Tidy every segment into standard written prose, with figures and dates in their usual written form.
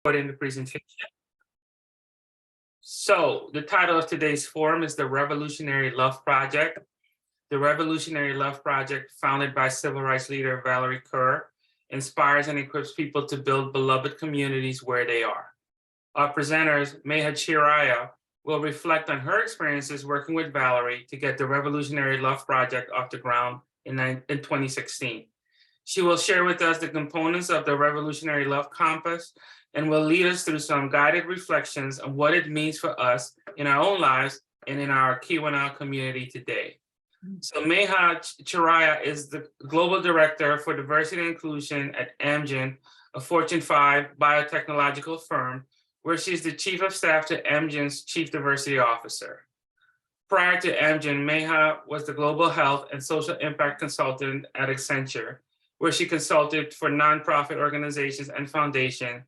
In the presentation. So the title of today's forum is the Revolutionary Love Project. The Revolutionary Love Project, founded by civil rights leader Valarie Kaur, inspires and equips people to build beloved communities where they are. Our presenters, Meha Chiraya, will reflect on her experiences working with Valarie to get the Revolutionary Love Project off the ground in 2016. She will share with us the components of the Revolutionary Love Compass and will lead us through some guided reflections on what it means for us in our own lives and in our Keweenaw community today. So Meha Chiraya is the Global Director for Diversity and Inclusion at Amgen, a Fortune 5 biotechnological firm, where she's the Chief of Staff to Amgen's Chief Diversity Officer. Prior to Amgen, Meha was the Global Health and Social Impact Consultant at Accenture, where she consulted for nonprofit organizations and foundations,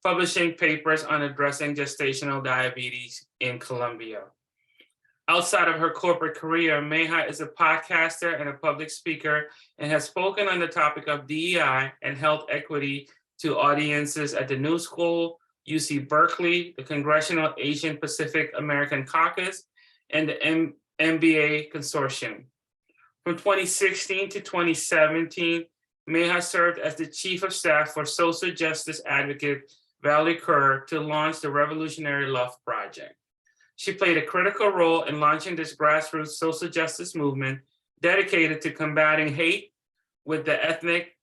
publishing papers on addressing gestational diabetes in Colombia. Outside of her corporate career, Meha is a podcaster and a public speaker and has spoken on the topic of DEI and health equity to audiences at the New School, UC Berkeley, the Congressional Asian Pacific American Caucus, and the MBA Consortium. From 2016 to 2017, Meha served as the Chief of Staff for social justice advocate Valarie Kaur to launch the Revolutionary Love Project. She played a critical role in launching this grassroots social justice movement dedicated to combating hate with the ethic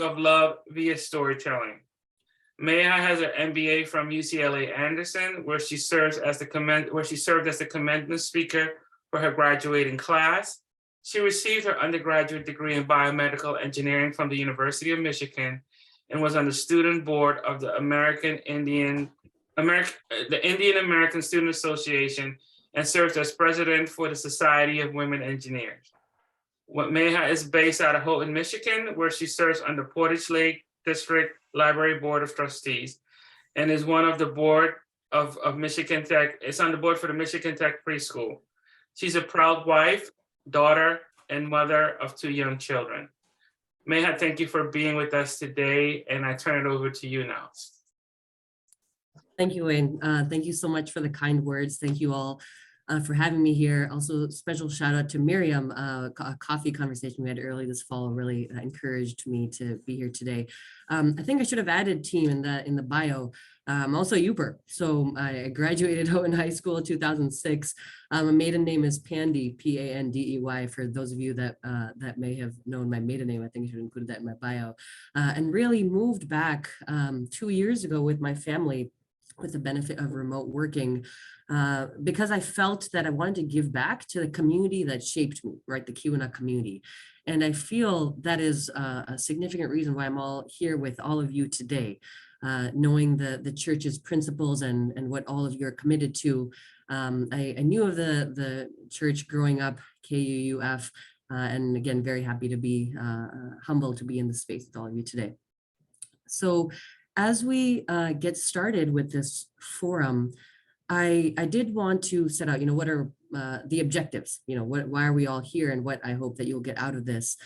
of love via storytelling. Meha has an MBA from UCLA Anderson, where she served as the commencement speaker for her graduating class. She received her undergraduate degree in biomedical engineering from the University of Michigan and was on the student board of the Indian American Student Association and served as president for the Society of Women Engineers. Meha is based out of Houghton, Michigan, where she serves on the Portage Lake District Library Board of Trustees and is one of the board of Michigan Tech. It's on the board for the Michigan Tech Preschool. She's a proud wife, daughter, and mother of 2 young children. Meha, thank you for being with us today, and I turn it over to you now. Thank you, Wayne. Thank you so much for the kind words. Thank you all for having me here. Also, special shout out to Miriam. A coffee conversation we had early this fall really encouraged me to be here today. I think I should have added team in the bio. I'm also a Youper. So I graduated Houghton High School in 2006. My maiden name is Pandy, P-A-N-D-E-Y, for those of you that may have known my maiden name. I think I should have included that in my bio. And really moved back 2 years ago with my family with the benefit of remote working, because I felt that I wanted to give back to the community that shaped me, right? The Keweenaw community. And I feel that is a significant reason why I'm all here with all of you today, knowing the church's principles and what all of you are committed to. I knew of the church growing up, KUUF, and again, very happy to be humbled to be in the space with all of you today. So as we get started with this forum, I did want to set out, what are the objectives, why are we all here and what I hope that you'll get out of this.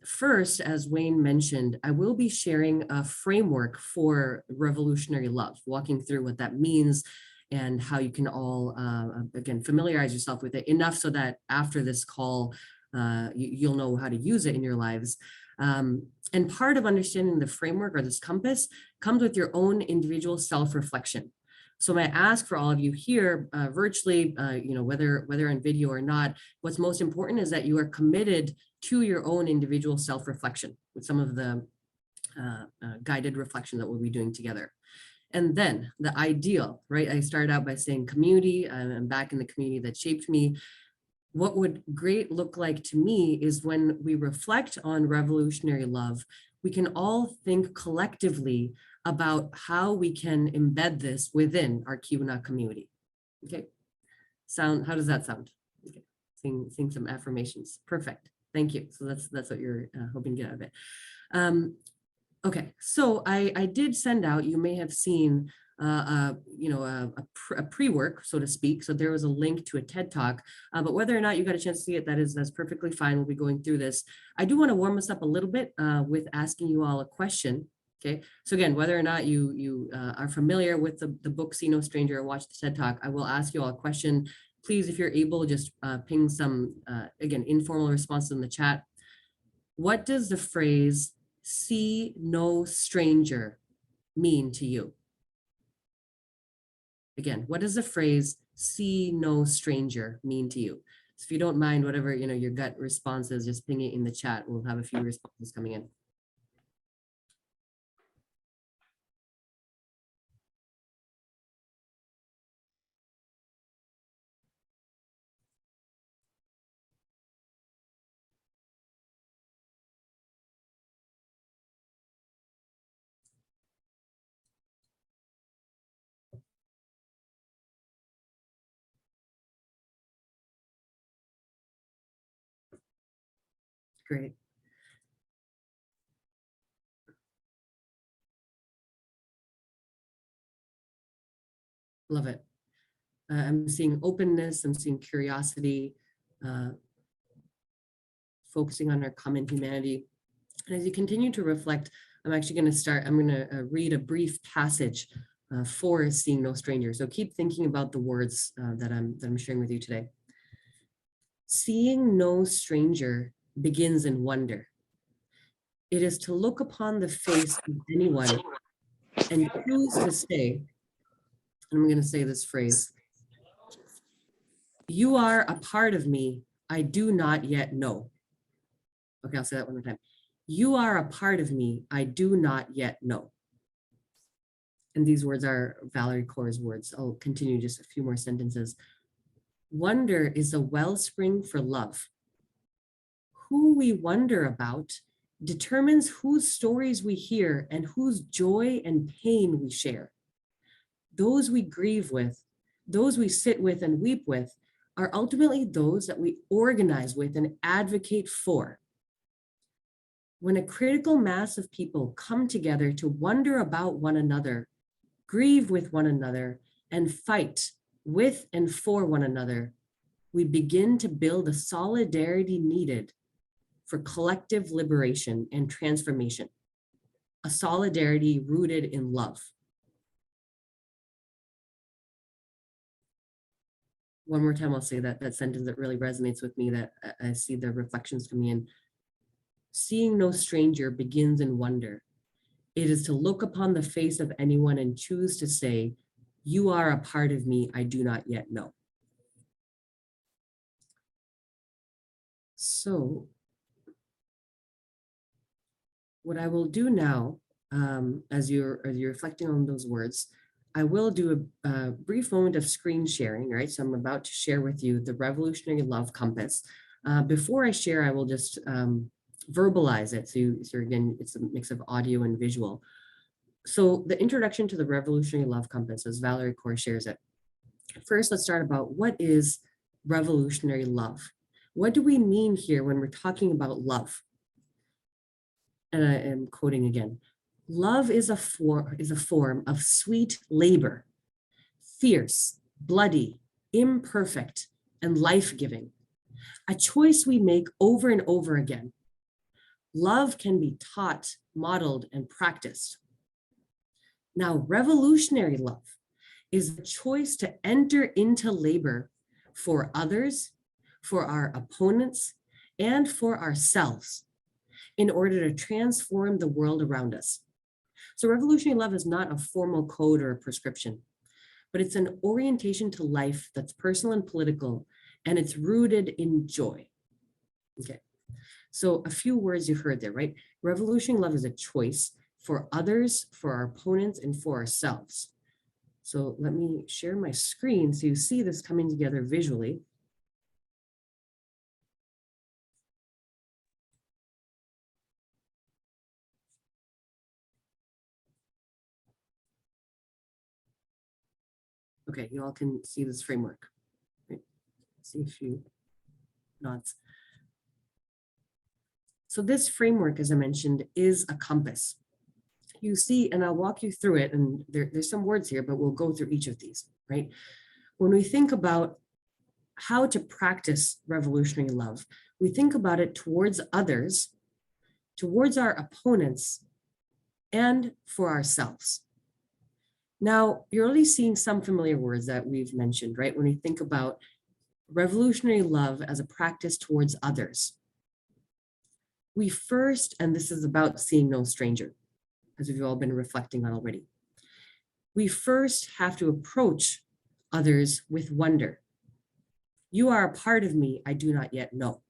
First, as Wayne mentioned, I will be sharing a framework for revolutionary love, walking through what that means and how you can all, again, familiarize yourself with it enough so that after this call, you'll know how to use it in your lives. And part of understanding the framework or this compass comes with your own individual self-reflection. So my ask for all of you here virtually, whether on video or not, what's most important is that you are committed to your own individual self-reflection with some of the guided reflection that we'll be doing together. And then the ideal, right? I started out by saying community. I'm back in the community that shaped me. What would great look like to me is when we reflect on revolutionary love, we can all think collectively about how we can embed this within our Keweenaw community. Okay, how does that sound? Okay, seeing some affirmations. Perfect. Thank you. So that's what you're hoping to get out of it. Okay, so I did send out, you may have seen a pre-work, so to speak. So there was a link to a TED Talk, but whether or not you got a chance to see it, that's perfectly fine. We'll be going through this. I do want to warm us up a little bit with asking you all a question. Okay, so again, whether or not you are familiar with the book See No Stranger or watch the TED Talk, I will ask you all a question. Please, if you're able, just ping some, again, informal responses in the chat. What does the phrase see no stranger mean to you? Again, what does the phrase see no stranger mean to you? So if you don't mind, whatever, your gut response is, just ping it in the chat. We'll have a few responses coming in. Great. Love it. I'm seeing openness, I'm seeing curiosity, focusing on our common humanity. And as you continue to reflect, I'm going to read a brief passage for Seeing No Stranger. So keep thinking about the words that I'm sharing with you today. Seeing no stranger begins in wonder. It is to look upon the face of anyone and choose to say, and I'm going to say this phrase, you are a part of me I do not yet know. Okay, I'll say that one more time. You are a part of me I do not yet know. And these words are Valarie Kaur's words. I'll continue just a few more sentences. Wonder is a wellspring for love. Who we wonder about determines whose stories we hear and whose joy and pain we share. Those we grieve with, those we sit with and weep with, are ultimately those that we organize with and advocate for. When a critical mass of people come together to wonder about one another, grieve with one another, and fight with and for one another, we begin to build a solidarity needed for collective liberation and transformation, a solidarity rooted in love. One more time, I'll say that sentence that really resonates with me, that I see the reflections coming in. Seeing no stranger begins in wonder. It is to look upon the face of anyone and choose to say, you are a part of me I do not yet know. So what I will do now, as you're reflecting on those words, I will do a brief moment of screen sharing, right? So I'm about to share with you the Revolutionary Love Compass. Before I share, I will just verbalize it. So again, it's a mix of audio and visual. So the introduction to the Revolutionary Love Compass, as Valarie Kaur shares it. First, let's start about what is revolutionary love? What do we mean here when we're talking about love? And I am quoting again. Love is a form of sweet labor, fierce, bloody, imperfect, and life-giving. A choice we make over and over again. Love can be taught, modeled, and practiced. Now, revolutionary love is a choice to enter into labor for others, for our opponents, and for ourselves in order to transform the world around us. So revolutionary love is not a formal code or a prescription, but it's an orientation to life that's personal and political, and it's rooted in joy. Okay, so a few words you've heard there, right? Revolutionary love is a choice for others, for our opponents, and for ourselves. So let me share my screen so you see this coming together visually. Okay, you all can see this framework. Right? See a few nods. So this framework, as I mentioned, is a compass. You see, and I'll walk you through it, and there's some words here, but we'll go through each of these, right? When we think about how to practice revolutionary love, we think about it towards others, towards our opponents, and for ourselves. Now, you're already seeing some familiar words that we've mentioned, right? When we think about revolutionary love as a practice towards others, we first, and this is about seeing no stranger, as we've all been reflecting on already, we first have to approach others with wonder. You are a part of me I do not yet know.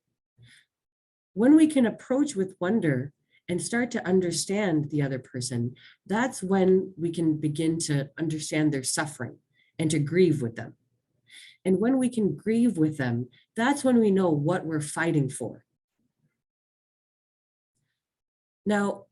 When we can approach with wonder and start to understand the other person, that's when we can begin to understand their suffering and to grieve with them. And when we can grieve with them, that's when we know what we're fighting for. Now,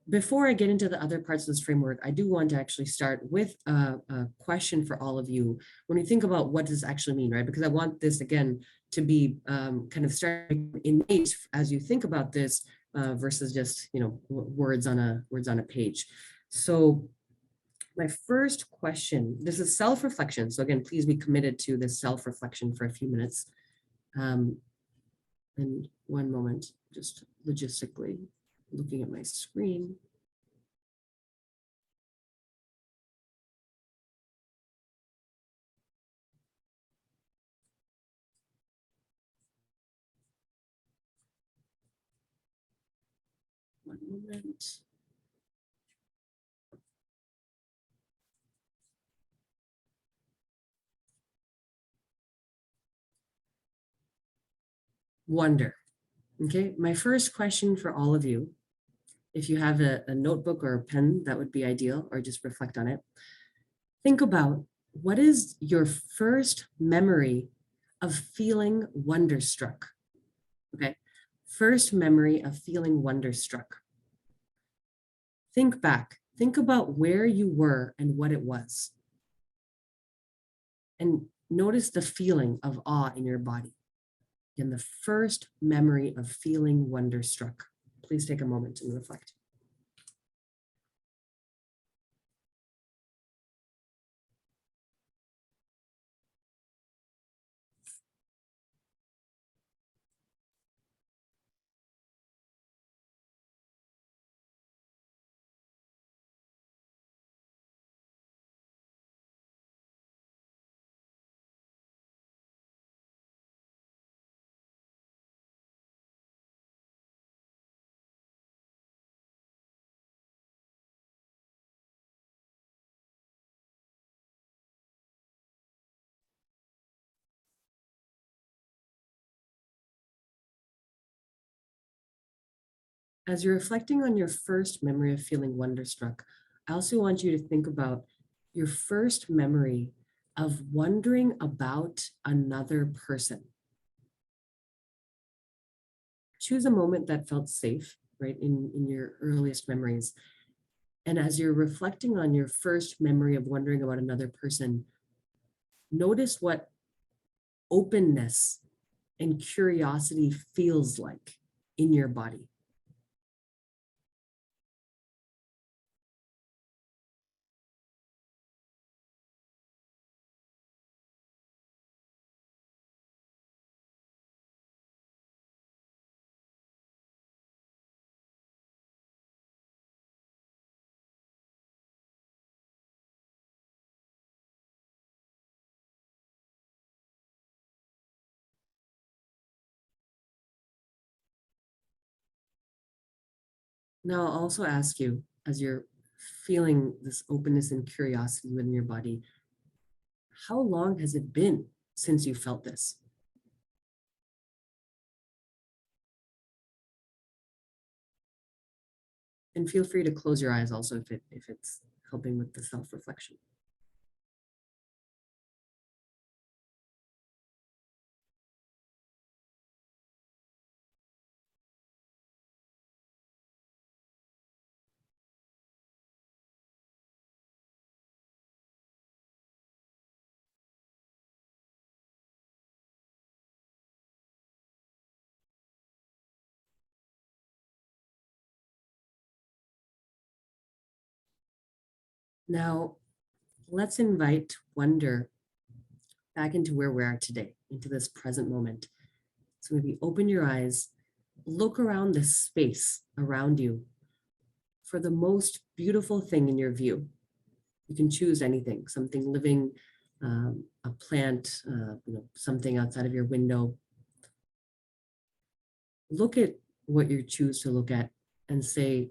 before I get into the other parts of this framework, I do want to actually start with a question for all of you. When you think about what does this actually mean, right? Because I want this, again, to be kind of starting innate as you think about this versus just, words on a page. So my first question, this is self-reflection. So again, please be committed to this self-reflection for a few minutes. And one moment, just logistically looking at my screen. One moment. Wonder. Okay, my first question for all of you, if you have a notebook or a pen, that would be ideal, or just reflect on it. Think about what is your first memory of feeling wonderstruck? Okay, first memory of feeling wonderstruck. Think back, think about where you were and what it was. And notice the feeling of awe in your body. And the first memory of feeling wonderstruck. Please take a moment and reflect. As you're reflecting on your first memory of feeling wonderstruck, I also want you to think about your first memory of wondering about another person. Choose a moment that felt safe, right, in your earliest memories. And as you're reflecting on your first memory of wondering about another person, notice what openness and curiosity feels like in your body. Now, I'll also ask you, as you're feeling this openness and curiosity within your body, how long has it been since you felt this? And feel free to close your eyes also if it's helping with the self-reflection. Now, let's invite wonder back into where we are today, into this present moment. So maybe open your eyes, look around the space around you. for the most beautiful thing in your view. You can choose anything, something living, a plant, something outside of your window. Look at what you choose to look at and say,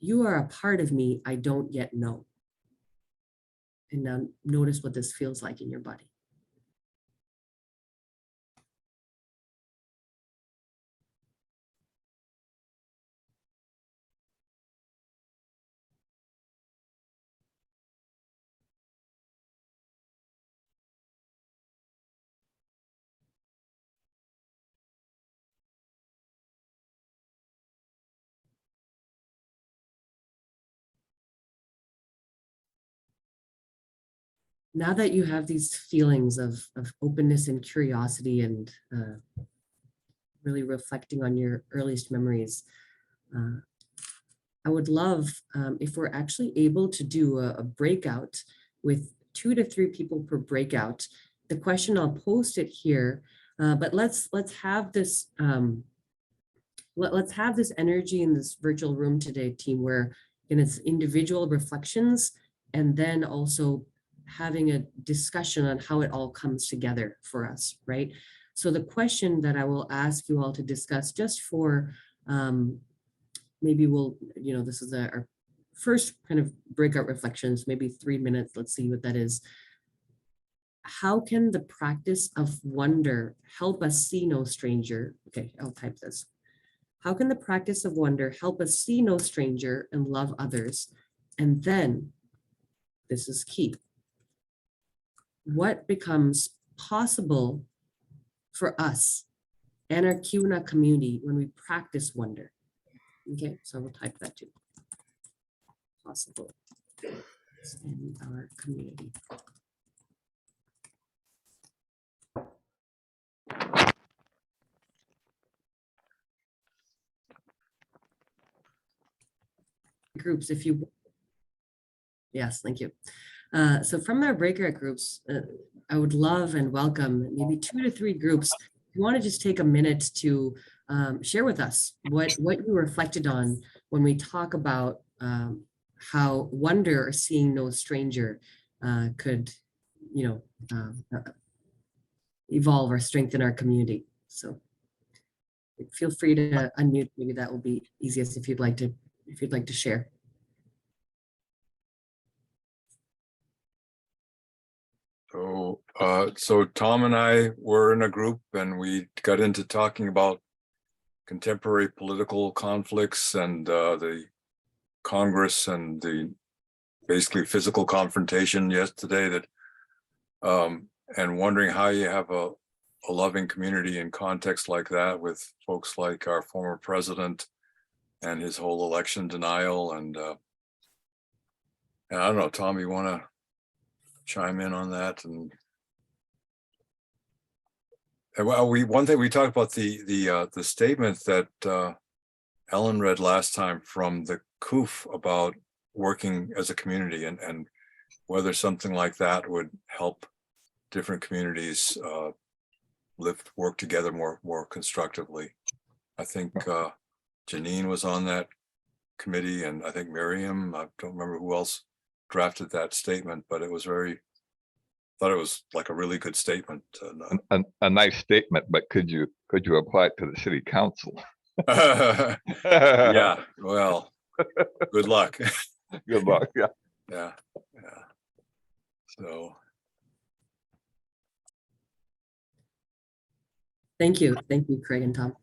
you are a part of me I don't yet know. And now notice what this feels like in your body. Now that you have these feelings of openness and curiosity and really reflecting on your earliest memories, I would love if we're actually able to do a breakout with 2 to 3 people per breakout. The question, I'll post it here, but let's have this let's have this energy in this virtual room today, team, where it's individual reflections and then also having a discussion on how it all comes together for us, right? So the question that I will ask you all to discuss, just for maybe we'll, this is our first kind of breakout reflections, maybe 3 minutes. Let's see what that is. How can the practice of wonder help us see no stranger? Okay, I'll type this. How can the practice of wonder help us see no stranger and love others? And then, this is key, what becomes possible for us and our Keweenaw community when we practice wonder? Okay, so we'll type that too. Possible in our community. Groups, if you, yes, thank you. So from our breakout groups, I would love and welcome maybe 2 to 3 groups. If you want to just take a minute to share with us what you reflected on when we talk about how wonder or seeing no stranger could, evolve or strengthen our community. So feel free to unmute. Maybe that will be easiest if you'd like to share. So Tom and I were in a group and we got into talking about contemporary political conflicts and the Congress and the basically physical confrontation yesterday that and wondering how you have a loving community in context like that with folks like our former president and his whole election denial. And I don't know, Tom, you want to chime in on that? And well, one thing we talked about the statement that Ellen read last time from the KUUF about working as a community and whether something like that would help different communities work together more constructively. I think Janine was on that committee, and I think Miriam, I don't remember who else drafted that statement, but it was thought it was like a really good statement. A nice statement, but could you apply it to the city council? Yeah, well, good luck. Good luck. Yeah. Yeah. So Thank you, Craig and Tom.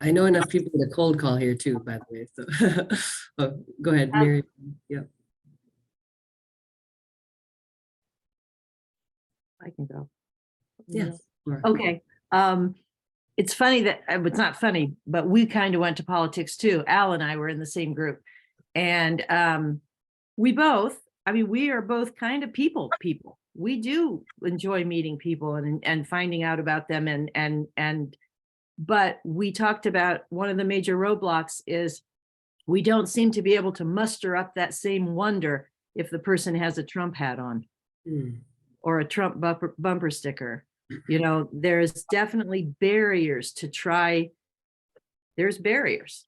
I know enough people with a cold call here too, by the way. So oh, go ahead, Mary. Yeah. I can go. Yes. Laura. Okay. It's funny that it's not funny, but we kind of went to politics too. Al and I were in the same group, and we are both kind of people. We do enjoy meeting people and finding out about them but we talked about one of the major roadblocks is we don't seem to be able to muster up that same wonder if the person has a Trump hat on or a Trump bumper sticker You know, there's definitely barriers to try. There's barriers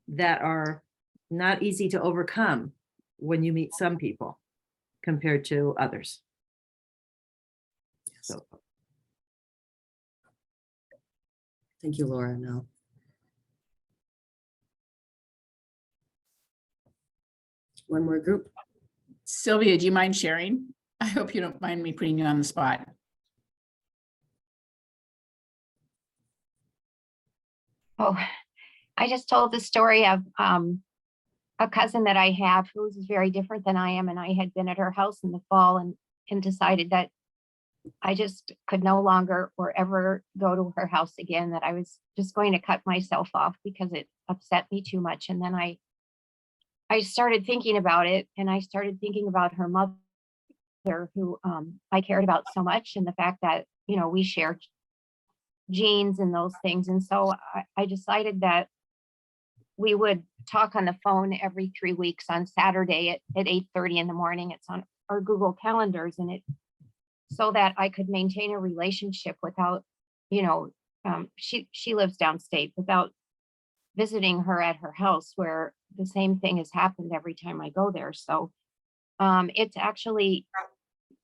that are not easy to overcome when you meet some people compared to others. So Thank you, Laura. Now, one more group. Sylvia, do you mind sharing? I hope you don't mind me putting you on the spot. Oh, I just told the story of a cousin that I have who's very different than I am, and I had been at her house in the fall and decided that I just could no longer or ever go to her house again, that I was just going to cut myself off because it upset me too much. And then I started thinking about it, and I started thinking about her mother, who I cared about so much, and the fact that, you know, we share genes and those things. And so I decided that we would talk on the phone every 3 weeks on Saturday at 8:30 in the morning. It's on our Google calendars, and it so that I could maintain a relationship without, you know, she lives downstate, without visiting her at her house, where the same thing has happened every time I go there. So it's actually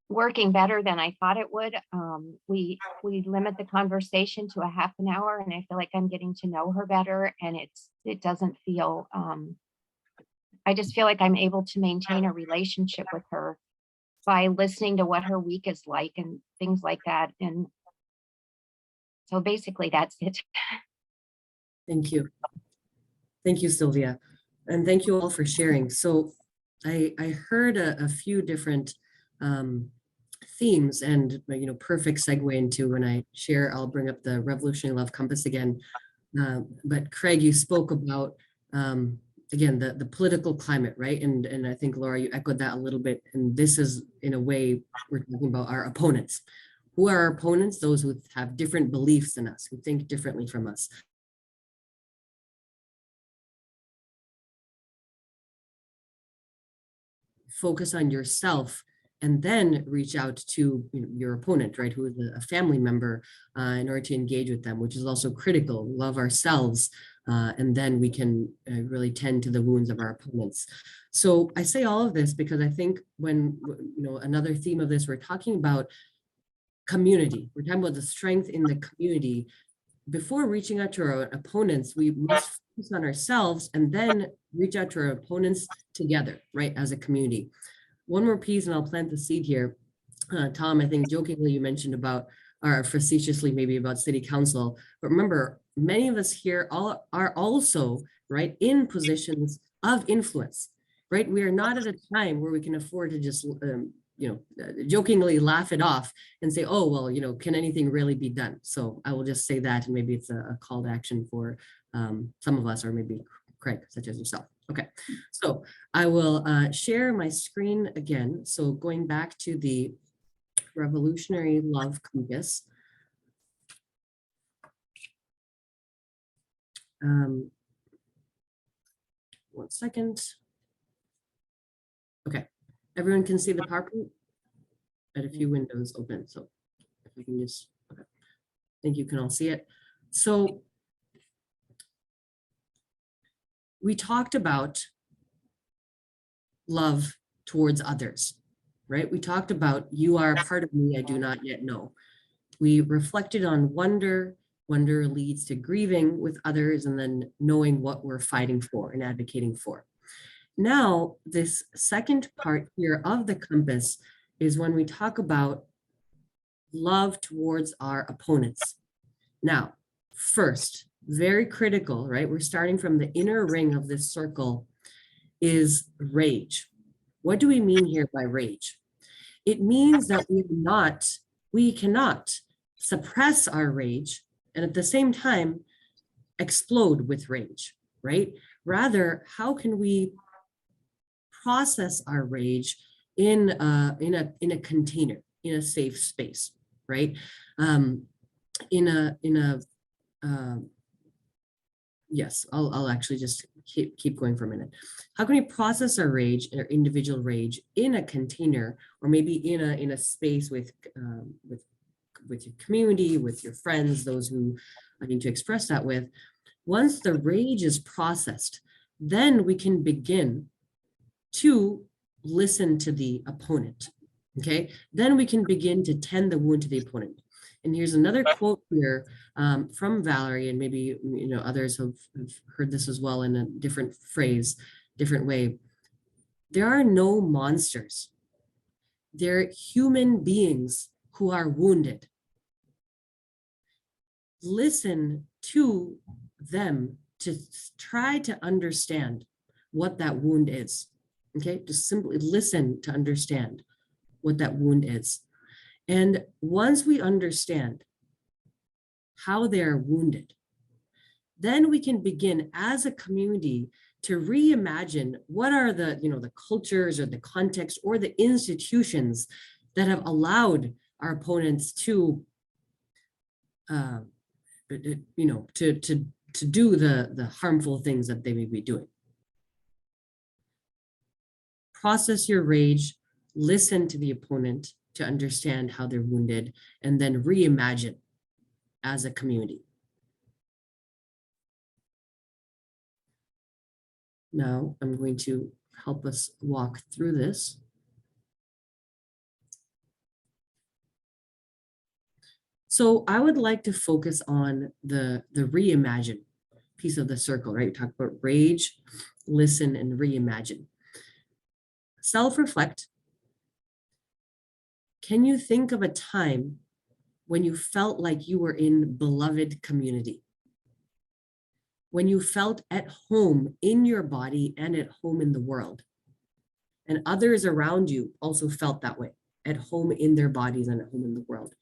working better than I thought it would. We limit the conversation to a half an hour, and I feel like I'm getting to know her better, and it doesn't feel, I just feel like I'm able to maintain a relationship with her by listening to what her week is like and things like that. And so basically that's it. Thank you. Thank you, Sylvia. And thank you all for sharing. So I heard a few different themes, and, you know, perfect segue into when I share, I'll bring up the Revolutionary Love Compass again. But Craig, you spoke about, again, the political climate, right? And I think, Laura, you echoed that a little bit. And this is, in a way, we're talking about our opponents. Who are our opponents? Those who have different beliefs than us, who think differently from us. Focus on yourself and then reach out to, you know, your opponent, right? Who is a family member, in order to engage with them, which is also critical. Love ourselves, and then we can really tend to the wounds of our opponents. So I say all of this because I think when, you know, another theme of this, we're talking about community. We're talking about the strength in the community. Before reaching out to our opponents, we must focus on ourselves and then reach out to our opponents together, right, as a community. One more piece, and I'll plant the seed here. Tom, I think jokingly you mentioned about, or facetiously maybe, about city council, but remember, many of us here are also, right, in positions of influence, right? We are not at a time where we can afford to just, jokingly laugh it off and say, oh, well, you know, can anything really be done? So I will just say that, and maybe it's a call to action for some of us, or maybe Craig, such as yourself. Okay, so I will share my screen again. So going back to the Revolutionary Love Compass. One second. Okay, everyone can see the PowerPoint? I had a few windows open, so if we can just, okay. I think you can all see it. So we talked about love towards others, right? We talked about, you are a part of me I do not yet know. We reflected on wonder. Wonder leads to grieving with others, and then knowing what we're fighting for and advocating for. Now, this second part here of the compass is when we talk about love towards our opponents. Now, first, very critical, right? We're starting from the inner ring of this circle, is rage. What do we mean here by rage? It means that we cannot suppress our rage and at the same time explode with rage, right? Rather, how can we process our rage in a container, in a safe space, right? Yes, I'll actually just keep going for a minute. How can we process our rage, our individual rage, in a container, or maybe in a space with with your community, with your friends, those who I need to express that with. Once the rage is processed, then we can begin to listen to the opponent. Okay, then we can begin to tend the wound to the opponent. And here's another quote here from Valarie, and maybe others have heard this as well in a different phrase, different way. There are no monsters. They're human beings who are wounded. Listen to them to try to understand what that wound is. Okay, just simply listen to understand what that wound is. And once we understand how they're wounded, then we can begin as a community to reimagine what are the cultures or the context or the institutions that have allowed our opponents to to do the harmful things that they may be doing. Process your rage, listen to the opponent to understand how they're wounded, and then reimagine as a community. Now I'm going to help us walk through this. So I would like to focus on the reimagine piece of the circle, right? We talk about rage, listen, and reimagine. Self-reflect. Can you think of a time when you felt like you were in beloved community? When you felt at home in your body and at home in the world, and others around you also felt that way, at home in their bodies and at home in the world.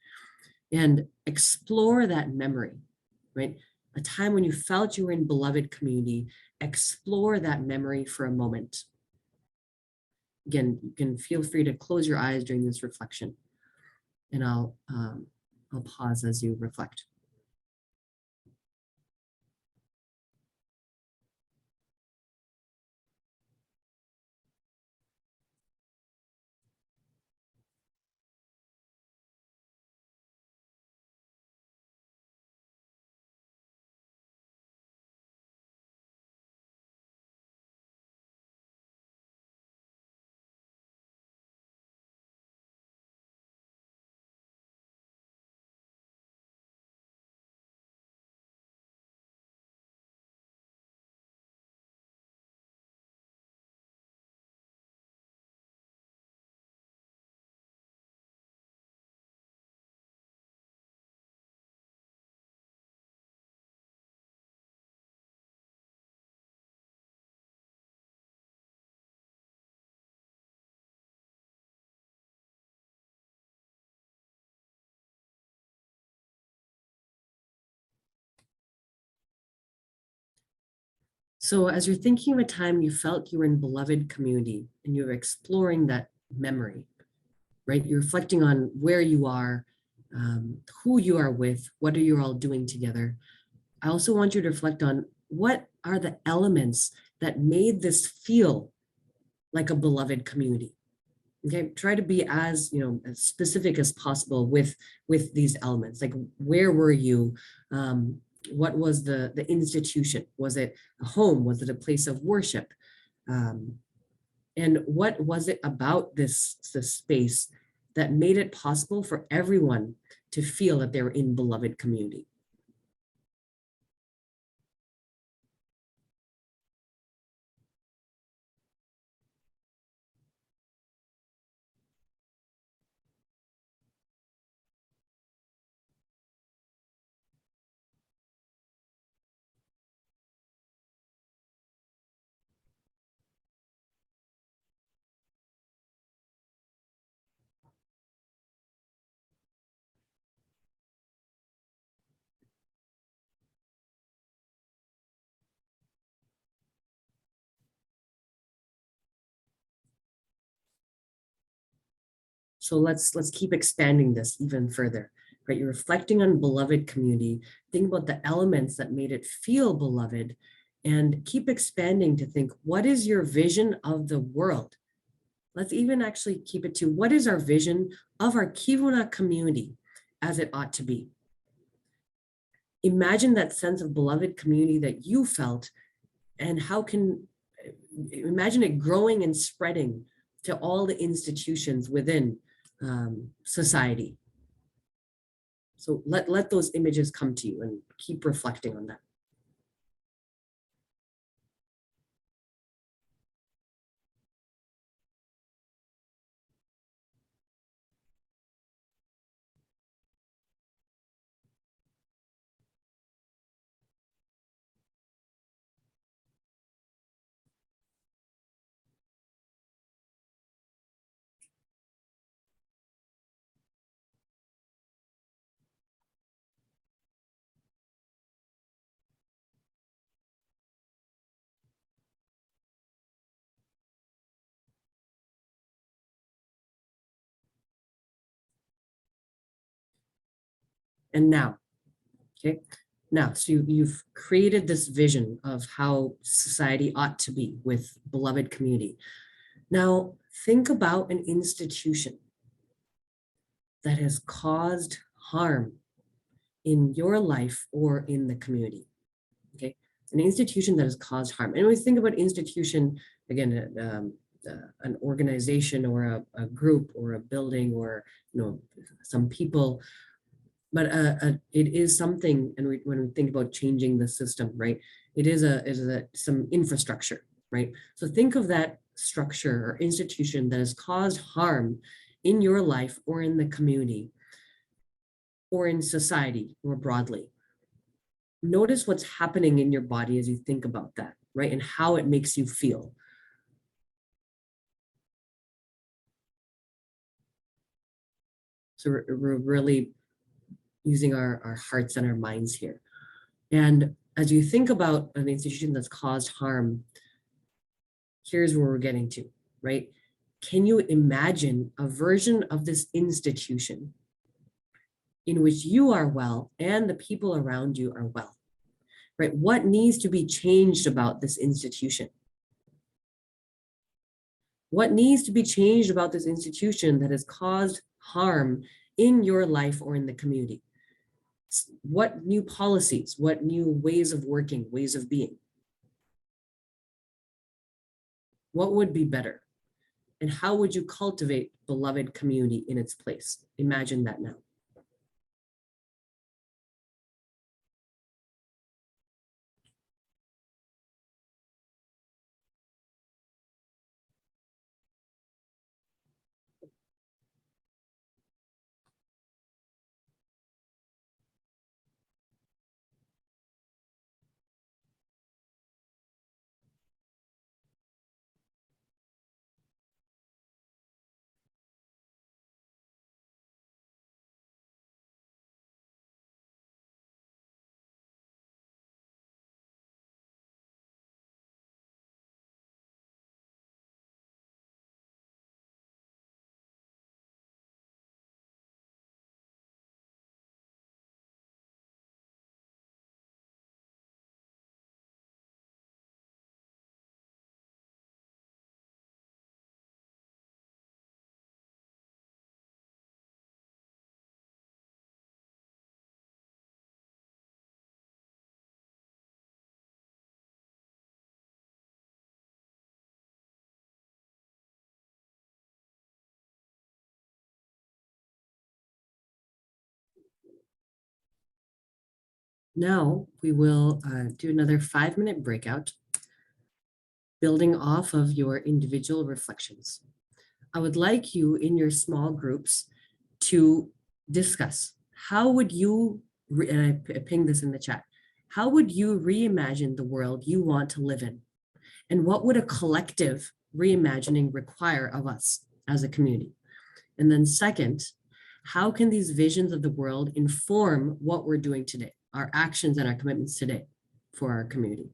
And explore that memory, right? A time when you felt you were in beloved community, explore that memory for a moment. Again, you can feel free to close your eyes during this reflection, and I'll pause as you reflect. So as you're thinking of a time you felt you were in beloved community and you're exploring that memory, right? You're reflecting on where you are, who you are with, what are you all doing together. I also want you to reflect on what are the elements that made this feel like a beloved community. Okay, try to be as as specific as possible with these elements. Like, where were you? What was the institution? Was it a home? Was it a place of worship? And what was it about this space that made it possible for everyone to feel that they were in beloved community? So let's keep expanding this even further, right? You're reflecting on beloved community. Think about the elements that made it feel beloved, and keep expanding to think, what is your vision of the world? Let's even actually keep it to, what is our vision of our Keweenaw community? as it ought to be. Imagine that sense of beloved community that you felt, and imagine it growing and spreading to all the institutions within society. So let those images come to you and keep reflecting on that. And now, okay, now, so you've created this vision of how society ought to be with beloved community. Now, think about an institution that has caused harm in your life or in the community, okay? An institution that has caused harm. And when we think about institution, again, an organization or a group or a building or, some people, but it is something, and when we think about changing the system, right, it is some infrastructure, right? So think of that structure or institution that has caused harm in your life or in the community or in society more broadly. Notice what's happening in your body as you think about that, right, and how it makes you feel. So we're really using our hearts and our minds here. And as you think about an institution that's caused harm, here's where we're getting to, right? Can you imagine a version of this institution in which you are well and the people around you are well, right? What needs to be changed about this institution? What needs to be changed about this institution that has caused harm in your life or in the community? What new policies, what new ways of working, ways of being? What would be better? And how would you cultivate beloved community in its place? Imagine that now. Now we will do another 5-minute breakout, building off of your individual reflections. I would like you in your small groups to discuss how would you, and I pinged this in the chat, how would you reimagine the world you want to live in? And what would a collective reimagining require of us as a community? And then second, how can these visions of the world inform what we're doing today, our actions and our commitments today for our community?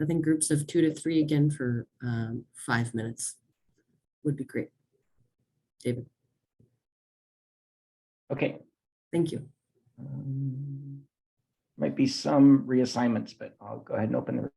I think groups of 2 to 3 again for 5 minutes would be great. David. Okay. Thank you. Might be some reassignments, but I'll go ahead and open the